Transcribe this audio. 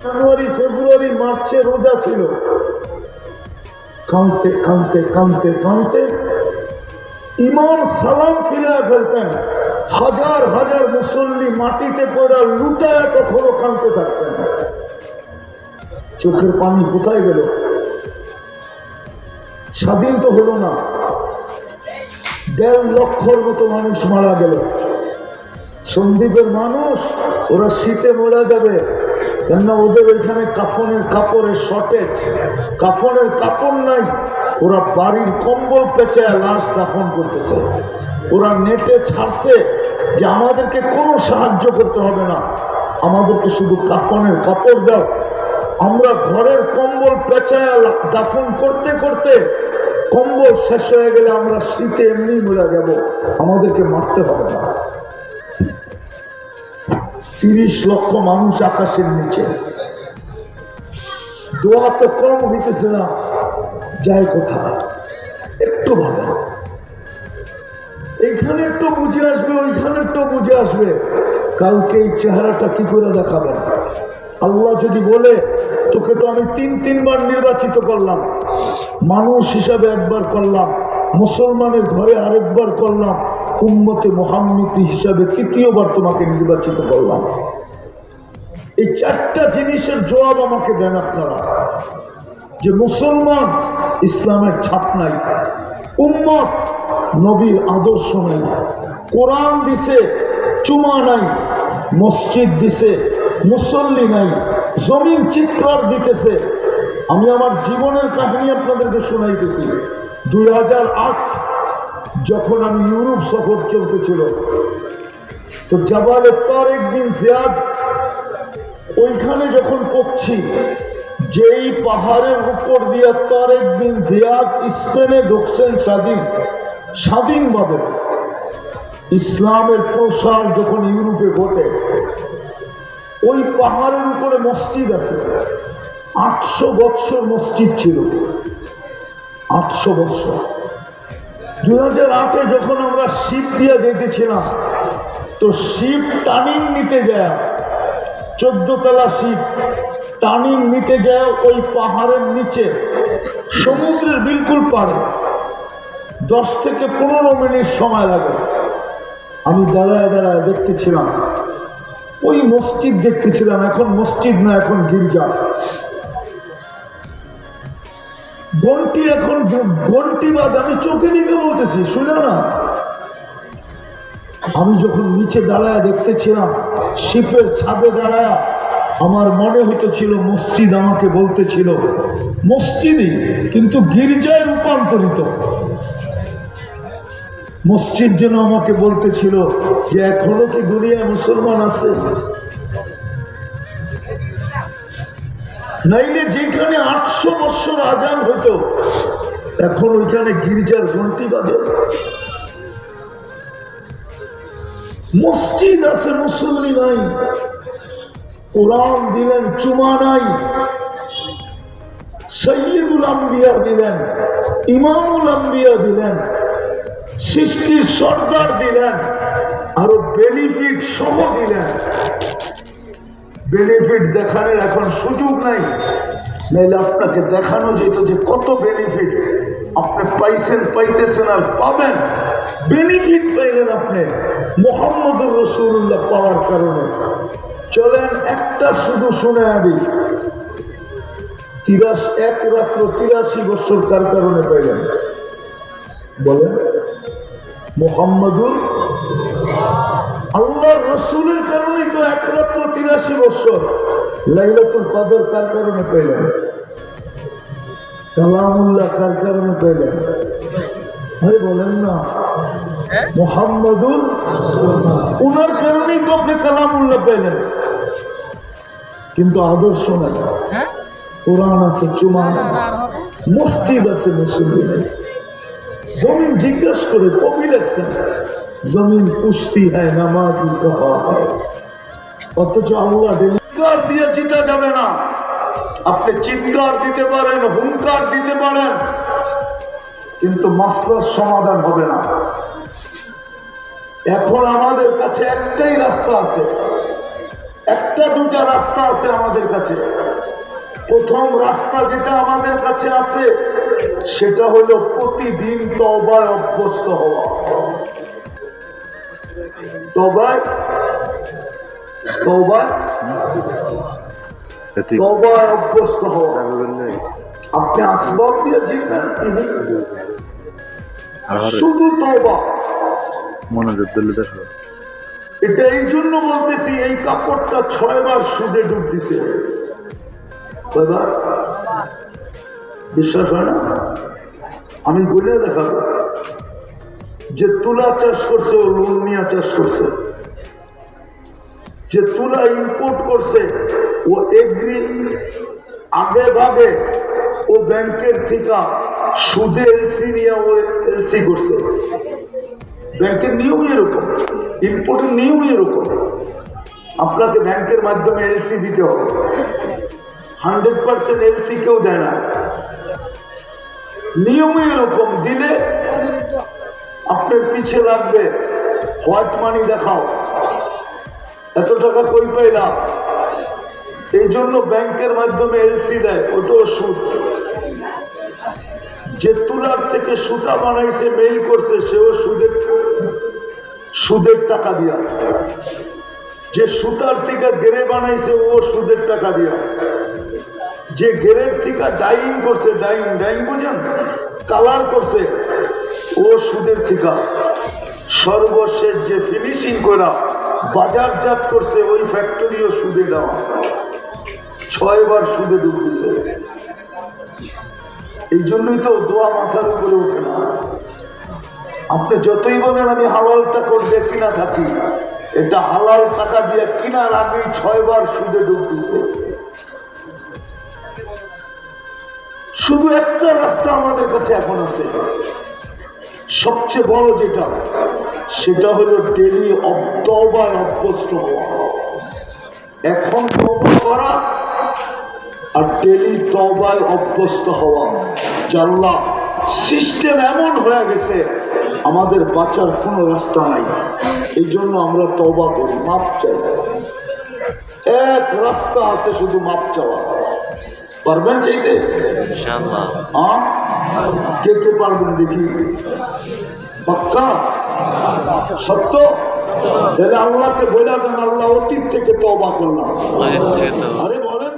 জানুয়ারি ফেব্রুয়ারি মার্চে রোজা ছিল, কাঁদতে কাঁদতে কাঁদতে কাঁদতে ইমাম সালাম ফিরে ফেলতেন, হাজার হাজার মুসল্লি মাটিতে পড়া লুটায় কখনো কাঁদতে থাকতেন। চোখের পানি কোথায় গেল? স্বাধীন তো হলো না, 1.5 লক্ষর মতো মানুষ মারা গেল। সন্দ্বীপের মানুষ ওরা শীতে মরে যাবে, কেননা ওদের ওইখানে কাফনের কাপড়ের শর্টেজ, কাফনের কাপড় নাই। ওরা বাড়ির কম্বল পেঁচায় লাশ দাফন করতেছে। ওরা নেটে ছাড়ছে যে আমাদেরকে কোনো সাহায্য করতে হবে না, আমাদেরকে শুধু কাফনের কাপড় দাও। আমরা ঘরের কম্বল পেঁচায় দাফন করতে করতে কম্বল শেষ হয়ে গেলে আমরা শীতে এমনি মরে যাব, আমাদেরকে মারতে হবে না। 30 লক্ষ মানুষ আকাশের নিচে, দোয়া তো কম হইতেছে না, যায় কোথায়? একটু ভালো, এইখানে একটু বুঝে আসবে, ওইখানে একটু বুঝে আসবে। কালকে এই চেহারাটা কি করে দেখাবেন? আল্লাহ যদি বলে তোকে তো আমি 3-3 বার নির্বাচিত করলাম, মানুষ হিসাবে একবার করলাম, মুসলমানের ঘরে আরেকবার করলাম, উম্মতে মুহাম্মদী হিসাবে 3য়-বার তোমাকে নির্বাচিত করলাম। এই 4টা জিনিসের জবাব আমাকে দেন আপনারা, যে মুসলমান ইসলামের ছাপ নাই, উম্মত নবীর আদর্শ নাই, কোরআন দিছে চুমা নাই, মসজিদ দিছে মুসল্লি নাই, জমিন চিৎকার দিতেছে। আমি আমার জীবনের কাহিনী আপনাদেরকে শোনাইতেছি। 2008 যখন আমি ইউরোপ সফর চলতেছিল, তো জাবালে তারেক বিন জিয়াদ ওইখানে যখন পড়ছি, যেই পাহাড়ের উপর দিয়ে তারেক বিন জিয়াদ স্পেনে ঢুকছেন স্বাধীনভাবে, ইসলামের প্রসার যখন ইউরোপে ঘটে, ওই পাহাড়ের উপরে মসজিদ আছে। 800 বৎসর মসজিদ ছিল, 800 বৎসর। 2008-এ যখন আমরা শিপ দিয়ে যেতেছিলাম, তো শিপ টার্নিং নিতে যায়, 14 তলা শিপ টার্নিং নিতে যায় ওই পাহাড়ের নিচে, সমুদ্রের বিলকুল পারে, 10 থেকে 15 মিনিট সময় লাগে। আমি দাঁড়ায় দাঁড়ায় দেখতেছিলাম, ওই মসজিদ দেখতেছিলাম। এখন মসজিদ না, এখন গির্জা। ঘন্টি, এখন ঘন্টি বাদ, আমি চোখে দিকে বলতেছি, শুনে না। আমি যখন নিচে দাঁড়ায় দেখতেছিলাম, শিপের ছাদে দাঁড়ায়, আমার মনে হইতেছিল মসজিদ আমাকে বলতেছিল মসজিদই, কিন্তু গির্জায় রূপান্তরিত। মসজিদ যেন আমাকে বলতেছিল যে এখনো কি দুনিয়ায় মুসলমান আছে? নাইলে যেখানে 800 বৎসর আজান হইতো, এখন ওইখানে গির্জার ঘন্টি বাজে। মসজিদ আছে, মুসল্লি নাই। কোরআন দিলেন, চুমা নাই। সৈয়দুল আম্বিয়া দিলেন, ইমামুল আম্বিয়া দিলেন, সৃষ্টির সর্দার দিলেন, আরো বেনিফিট সহ দিলেন। বেনিফিট দেখানোর এখন সুযোগ নাই, নাইলে আপনাকে দেখানো যেত যে কত বেনিফিট আপনি পাইছেন, পাইতেছেন আর পাবেন। বেনিফিট পাইলেন আপনি মুহাম্মদুর রাসূলুল্লাহ পাওয়ার কারণে। চলেন একটা শুধু শুনে আদি, 1 রাত্র 83 বছর কার কারণে পাইলেন বলেন? মুহাম্মদুর আল্লাহর রাসূলের কারণেই তো 1 রাত্র 83 বছর। লাইলাতুল কদর কার কারণে পেলেন? কালামুল্লাহ কার কারণে পেলেন? আরে বলেন না, মুহাম্মদুর উনার কারণেই তো আপনি কালামুল্লাহ পেলেন। কিন্তু আদর্শ নাই, কোরআন আছে, চুমা নাই, মসজিদ আছে, মুসল্লি নাই। জমিন জিজ্ঞেস করে কবি লেখছেন, জমিন পুষ্টি হ্যায় নামাজি কহা হয়, অথচ আল্লাহ চিৎকার দিয়ে জিতা যাবে না। আপনি চিৎকার দিতে পারেন, হুঙ্কার দিতে পারেন, কিন্তু মাসলার সমাধান হবে না। এখন আমাদের কাছে একটাই রাস্তা আছে, একটা দুটা রাস্তা আছে আমাদের কাছে। প্রথম রাস্তা যেটা আমাদের কাছে আছে সেটা হলো প্রতিদিন তওবায় অভ্যস্ত হওয়া। তওবায় অভ্যস্ত হওয়া। আপনি আসবাব দিয়ে জিতবেন, শুধু তওবা। এটা এই জন্য বলতেছি, এই কাপড়টা 6 বার সুদে ডুব দিছে। বিশ্বাস হয় না? আমি বলে দেখাবো। যে তুলা চাষ করছে ও লোন নিয়ে চাষ করছে, যে তুলা ইম্পোর্ট করছে ও এগ্রি আগে ভাগে ও ব্যাংকের থেকে সুদে এলসি নিয়ে ও এলসি করছে। ব্যাংকের নিয়ম এরকম, ইম্পোর্টের নিয়ম এরকম। আপনাকে ব্যাংকের মাধ্যমে এলসি দিতে হবে। 100% এলসি কেউ দেয় না, নিয়ম এরকম। দিলে আপনার পিছে লাগবে হোয়াইট মানি দেখাও, এত টাকা কই পাইলাম। এই জন্য ব্যাংকের মাধ্যমে এলসি দেয়, ওটাও সুদ। যে তুলার থেকে সুতা বানাইছে মেইল করছে সেও সুদের টাকা দিয়া। যে সুতার থেকে গেরে বানাইছে ও সুদের টাকা দিয়া। যে গেরের থেকে ডাইং করছে, ডাইং বুঝেন, কালার করছে, ও সুদের থেকে। সর্বশেষ যে ফিনিশিং করা বাজারজাত করছে ওই ফ্যাক্টরিও সুদে দেওয়া। 6 বার সুদে ডুব দিছে। এই জন্যই তো দোয়া মাথার উপরে ওঠে না। আপনি যতই বলেন আমি হালালটা করবে কিনা থাকি, এটা হালাল টাকা দিয়ে কিনার আগেই 6 বার সুদে ডুব দিছে। শুধু একটা রাস্তা আমাদের কাছে এখন আছে, সবচেয়ে বড় যেটা, সেটা হলো ডেলি তওবায় অভ্যস্ত হওয়া। এখন তওবা করা আর ডেলি তওবায় অভ্যস্ত হওয়া। আল্লাহ সিস্টেম এমন হয়ে গেছে আমাদের বাঁচার কোনো রাস্তা নাই। এই জন্য আমরা তওবা করি, মাপ চাই। এক রাস্তা আছে শুধু মাপ চাওয়া। পারবেন চাইতে? কে কে পারবেন দেখি? পাক্কা সত্য? তাহলে আল্লাহকে বলে দেন, আল্লাহ অতীত থেকে তওবা করলাম। আরে বলেন।